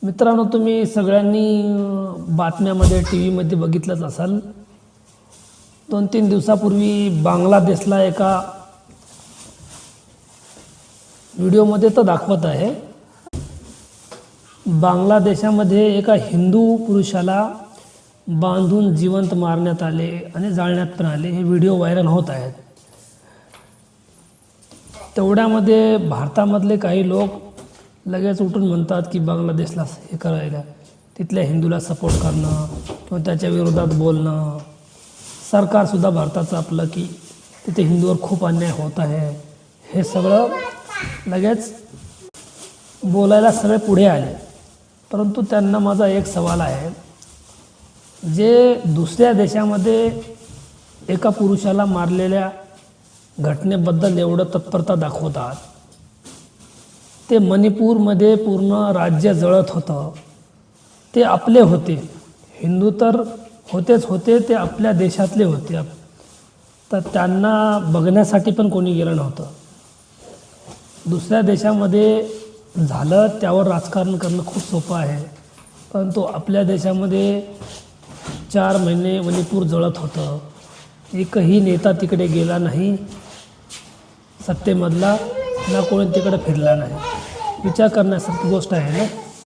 मित्रांनो, तुम्ही सगळ्यांनी बातम्यामध्ये टी व्हीमध्ये बघितलंच असाल. 2-3 दिवसापूर्वी बांगलादेशला एका व्हिडिओमध्ये तर दाखवत आहे, बांगलादेशामध्ये एका हिंदू पुरुषाला बांधून जिवंत मारण्यात आले आणि जाळण्यात पण आले. हे व्हिडिओ व्हायरल होत आहेत. तेवढ्यामध्ये भारतामधले काही लोक लगेच उठून म्हणतात की बांगलादेशला हे करायला, तिथल्या हिंदूला सपोर्ट करणं किंवा त्याच्या विरोधात बोलणं. सरकारसुद्धा भारताचं आपलं की तिथे हिंदूवर खूप अन्याय होत आहे, हे सगळं लगेच बोलायला सगळे पुढे आले. परंतु त्यांना माझा एक सवाल आहे, जे दुसऱ्या देशामध्ये एका पुरुषाला मारलेल्या घटनेबद्दल एवढं तत्परता दाखवतात, ते मणिपूरमध्ये पूर्ण राज्य जळत होतं, ते आपले होते. हिंदू तर होतेच होते, ते आपल्या देशातले होते. तर त्यांना बघण्यासाठी पण कोणी गेलं नव्हतं. दुसऱ्या देशामध्ये झालं त्यावर राजकारण करणं खूप सोपं आहे, परंतु आपल्या देशामध्ये 4 महिने मणिपूर जळत होतं. एकही नेता तिकडे गेला नाही सत्तेमधला, ना कोणी तिकडे फिरला नाही. विचार करण्यासारखी गोष्ट आहे ना.